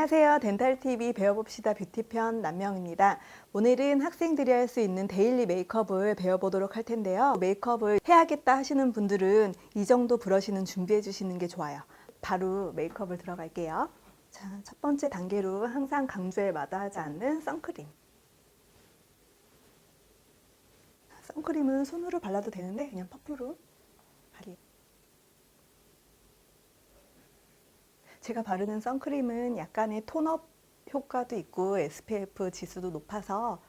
안녕하세요. 덴탈TV 배워봅시다 뷰티편 남명입니다. 오늘은 학생들이 할 수 있는 데일리 메이크업을 배워보도록 할 텐데요. 메이크업을 해야겠다 하시는 분들은 이 정도 브러쉬는 준비해 주시는 게 좋아요. 바로 메이크업을 들어갈게요. 자, 첫 번째 단계로 항상 강조에 마다하지 않는 선크림. 선크림은 손으로 발라도 되는데 그냥 퍼프로 발리. 제가 바르는 선크림은 약간의 톤업 효과도 있고 SPF 지수도 높아서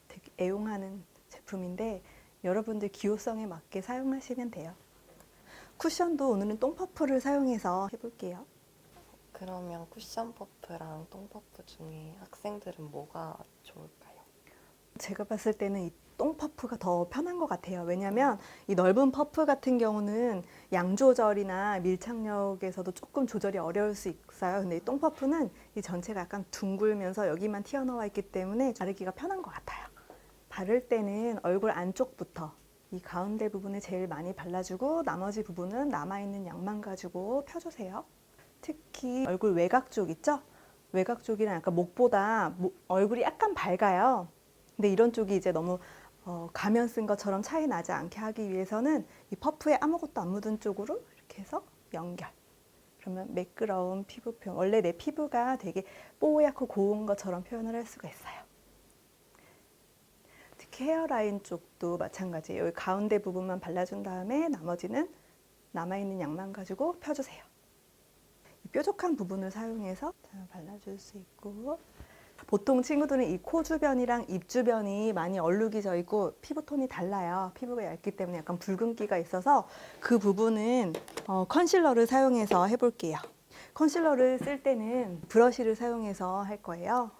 되게 애용하는 제품인데 여러분들 기호성에 맞게 사용하시면 돼요. 쿠션도 오늘은 똥퍼프를 사용해서 해볼게요. 그러면 쿠션 퍼프랑 똥 퍼프 중에 학생들은 뭐가 좋을까요? 제가 봤을 때는 이 똥퍼프가 더 편한 것 같아요. 왜냐면 이 넓은 퍼프 같은 경우는 양 조절이나 밀착력에서도 조금 조절이 어려울 수 있어요. 근데 이 똥퍼프는 이 전체가 약간 둥글면서 여기만 튀어나와 있기 때문에 바르기가 편한 것 같아요. 바를 때는 얼굴 안쪽부터 이 가운데 부분을 제일 많이 발라주고 나머지 부분은 남아있는 양만 가지고 펴주세요. 특히 얼굴 외곽 쪽 있죠? 외곽 쪽이랑 약간 목보다 얼굴이 약간 밝아요. 근데 이런 쪽이 이제 너무 가면 쓴 것처럼 차이 나지 않게 하기 위해서는 이 퍼프에 아무것도 안 묻은 쪽으로 이렇게 해서 연결. 그러면 매끄러운 피부 표현. 원래 내 피부가 되게 뽀얗고 고운 것처럼 표현을 할 수가 있어요. 특히 헤어라인 쪽도 마찬가지예요. 여기 가운데 부분만 발라준 다음에 나머지는 남아있는 양만 가지고 펴주세요. 이 뾰족한 부분을 사용해서 발라줄 수 있고, 보통 친구들은 이 코 주변이랑 입 주변이 많이 얼룩이 져 있고 피부톤이 달라요. 피부가 얇기 때문에 약간 붉은기가 있어서 그 부분은 컨실러를 사용해서 해볼게요. 컨실러를 쓸 때는 브러쉬를 사용해서 할 거예요.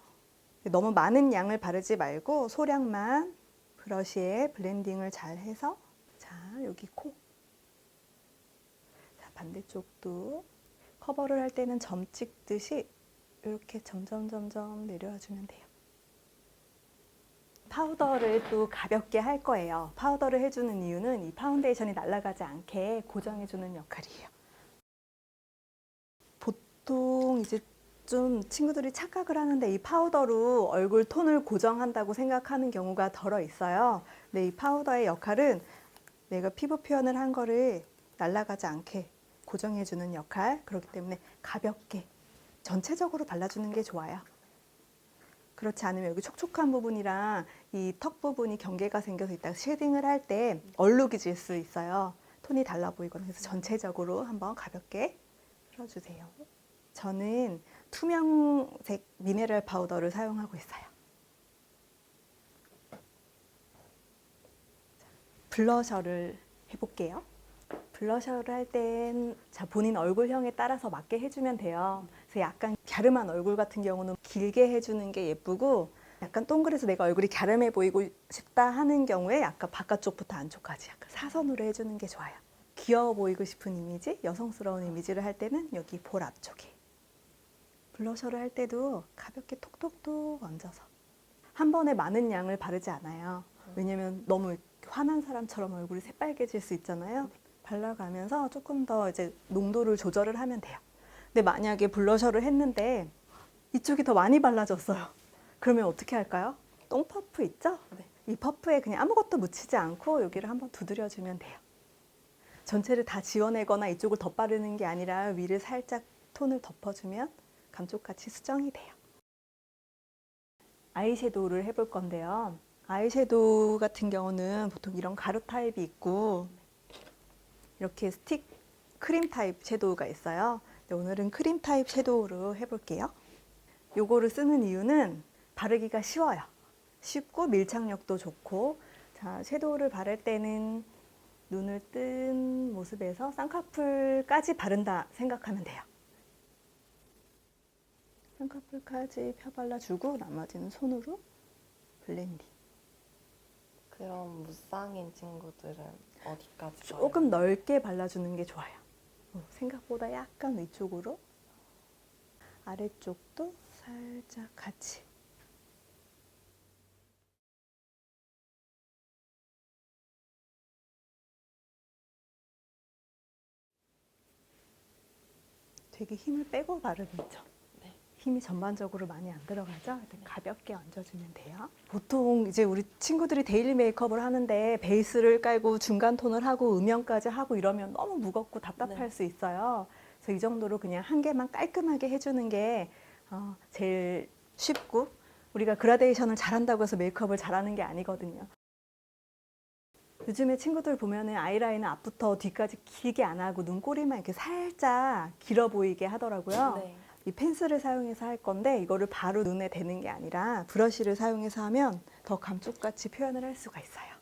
너무 많은 양을 바르지 말고 소량만 브러쉬에 블렌딩을 잘 해서, 자, 여기 코. 자, 반대쪽도 커버를 할 때는 점 찍듯이 이렇게 점점 내려와주면 돼요. 파우더를 또 가볍게 할 거예요. 파우더를 해주는 이유는 이 파운데이션이 날아가지 않게 고정해주는 역할이에요. 보통 이제 좀 친구들이 착각을 하는데 이 파우더로 얼굴 톤을 고정한다고 생각하는 경우가 덜어 있어요. 근데 이 파우더의 역할은 내가 피부 표현을 한 거를 날아가지 않게 고정해주는 역할, 그렇기 때문에 가볍게 전체적으로 발라주는 게 좋아요. 그렇지 않으면 여기 촉촉한 부분이랑 이 턱 부분이 경계가 생겨서 이따가 쉐딩을 할 때 얼룩이 질 수 있어요. 톤이 달라 보이거든요. 그래서 전체적으로 한번 가볍게 풀어주세요. 저는 투명색 미네랄 파우더를 사용하고 있어요. 블러셔를 해볼게요. 블러셔를 할 땐 본인 얼굴형에 따라서 맞게 해주면 돼요. 그래서 약간 갸름한 얼굴 같은 경우는 길게 해주는 게 예쁘고, 약간 동그래서 내가 얼굴이 갸름해 보이고 싶다 하는 경우에 약간 바깥쪽부터 안쪽까지 약간 사선으로 해주는 게 좋아요. 귀여워 보이고 싶은 이미지, 여성스러운 이미지를 할 때는 여기 볼 앞쪽에. 블러셔를 할 때도 가볍게 톡톡톡 얹어서 한 번에 많은 양을 바르지 않아요. 왜냐면 너무 화난 사람처럼 얼굴이 새빨개질 수 있잖아요. 발라가면서 조금 더 이제 농도를 조절을 하면 돼요. 근데 만약에 블러셔를 했는데 이쪽이 더 많이 발라졌어요. 그러면 어떻게 할까요? 똥퍼프 있죠? 네. 이 퍼프에 그냥 아무것도 묻히지 않고 여기를 한번 두드려주면 돼요. 전체를 다 지워내거나 이쪽을 덧바르는 게 아니라 위를 살짝 톤을 덮어주면 감쪽같이 수정이 돼요. 아이섀도우를 해볼 건데요. 아이섀도우 같은 경우는 보통 이런 가루 타입이 있고 이렇게 스틱 크림 타입 섀도우가 있어요. 오늘은 크림 타입 섀도우로 해볼게요. 요거를 쓰는 이유는 바르기가 쉬워요. 쉽고 밀착력도 좋고, 자, 섀도우를 바를 때는 눈을 뜬 모습에서 쌍꺼풀까지 바른다 생각하면 돼요. 쌍꺼풀까지 펴발라주고 나머지는 손으로 블렌딩. 그럼 무쌍인 친구들은 어디까지 조금 넓게 발라주는 게 좋아요. 생각보다 약간 위쪽으로, 아래쪽도 살짝 같이. 되게 힘을 빼고 바르겠죠. 네. 힘이 전반적으로 많이 안 들어가죠? 가볍게 얹어주면 돼요. 보통 이제 우리 친구들이 데일리 메이크업을 하는데 베이스를 깔고 중간 톤을 하고 음영까지 하고 이러면 너무 무겁고 답답할 네. 수 있어요. 그래서 이 정도로 그냥 한 개만 깔끔하게 해주는 게 제일 쉽고, 우리가 그라데이션을 잘한다고 해서 메이크업을 잘하는 게 아니거든요. 요즘에 친구들 보면은 아이라인을 앞부터 뒤까지 길게 안 하고 눈꼬리만 이렇게 살짝 길어 보이게 하더라고요. 네. 이 펜슬을 사용해서 할 건데 이거를 바로 눈에 대는 게 아니라 브러쉬를 사용해서 하면 더 감쪽같이 표현을 할 수가 있어요.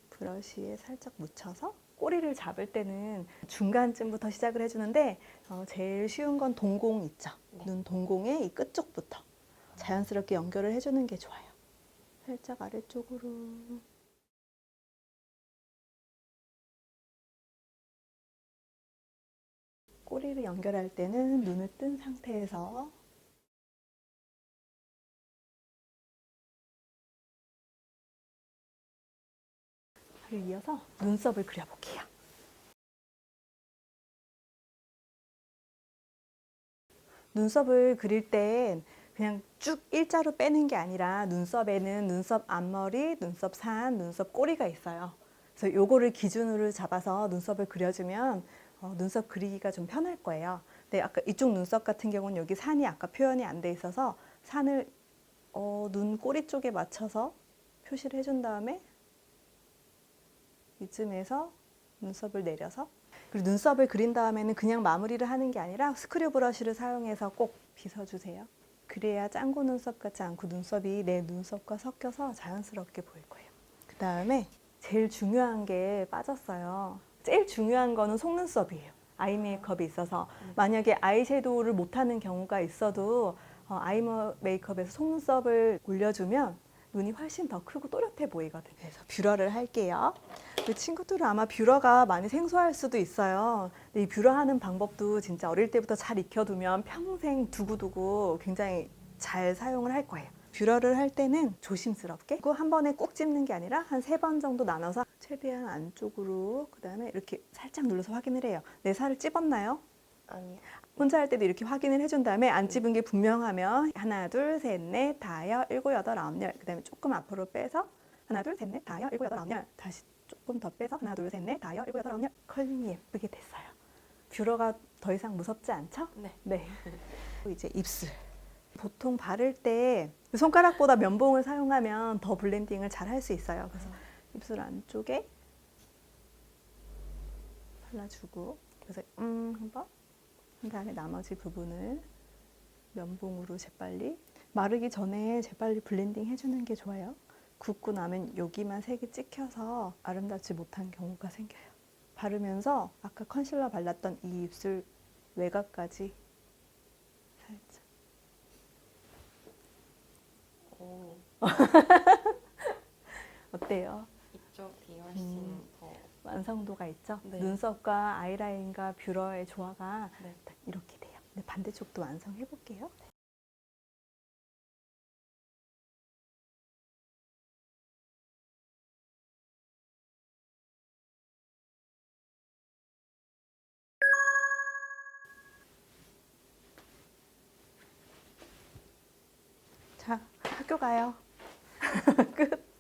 브러쉬에 살짝 묻혀서 꼬리를 잡을 때는 중간쯤부터 시작을 해주는데 제일 쉬운 건 동공 있죠. 네. 눈 동공의 이 끝쪽부터 자연스럽게 연결을 해주는 게 좋아요. 살짝 아래쪽으로. 꼬리를 연결할 때는 눈을 뜬 상태에서 바로 이어서 눈썹을 그려볼게요. 눈썹을 그릴 땐 그냥 쭉 일자로 빼는 게 아니라 눈썹에는 눈썹 앞머리, 눈썹 산, 눈썹 꼬리가 있어요. 그래서 요거를 기준으로 잡아서 눈썹을 그려주면 눈썹 그리기가 좀 편할 거예요. 근데 아까 이쪽 눈썹 같은 경우는 여기 산이 아까 표현이 안 돼 있어서 산을 눈 꼬리 쪽에 맞춰서 표시를 해준 다음에 이쯤에서 눈썹을 내려서, 그리고 눈썹을 그린 다음에는 그냥 마무리를 하는 게 아니라 스크류 브러쉬를 사용해서 꼭 빗어주세요. 그래야 짱구 눈썹 같지 않고 눈썹이 내 눈썹과 섞여서 자연스럽게 보일 거예요. 그 다음에 제일 중요한 게 빠졌어요. 제일 중요한 거는 속눈썹이에요. 아이 메이크업이 있어서 만약에 아이섀도우를 못하는 경우가 있어도 아이 메이크업에서 속눈썹을 올려주면 눈이 훨씬 더 크고 또렷해 보이거든요. 그래서 뷰러를 할게요. 그 친구들은 아마 뷰러가 많이 생소할 수도 있어요. 근데 이 뷰러 하는 방법도 진짜 어릴 때부터 잘 익혀두면 평생 두고두고 굉장히 잘 사용을 할 거예요. 뷰러를 할 때는 조심스럽게, 그리고 한 번에 꾹 찝는 게 아니라 한 3번 정도 나눠서 최대한 안쪽으로, 그 다음에 이렇게 살짝 눌러서 확인을 해요. 내 살을 찝었나요? 아니요. 혼자 할 때도 이렇게 확인을 해준 다음에 안 찝은 게 분명하면 하나, 둘, 셋, 넷, 다여, 일곱, 여덟, 아홉, 열. 그 다음에 조금 앞으로 빼서 하나, 둘, 셋, 넷, 다여, 일곱, 여덟, 아홉, 열. 다시 조금 더 빼서 하나, 둘, 셋, 넷, 다여, 일곱, 여덟, 아홉, 열. 컬링이 예쁘게 됐어요. 뷰러가 더 이상 무섭지 않죠? 네. 네. 이제 입술. 보통 바를 때 손가락보다 면봉을 사용하면 더 블렌딩을 잘 할 수 있어요. 그래서 입술 안쪽에 발라주고, 그래서 한번 한 다음에 나머지 부분을 면봉으로 재빨리, 마르기 전에 재빨리 블렌딩 해주는 게 좋아요. 굳고 나면 여기만 색이 찍혀서 아름답지 못한 경우가 생겨요. 바르면서 아까 컨실러 발랐던 이 입술 외곽까지 살짝. 오, 어때요? 이쪽이 훨씬 더. 완성도가 있죠? 네. 눈썹과 아이라인과 뷰러의 조화가 네. 딱 이렇게 돼요. 근데 반대쪽도 완성해 볼게요. 자, 학교 가요. 끝.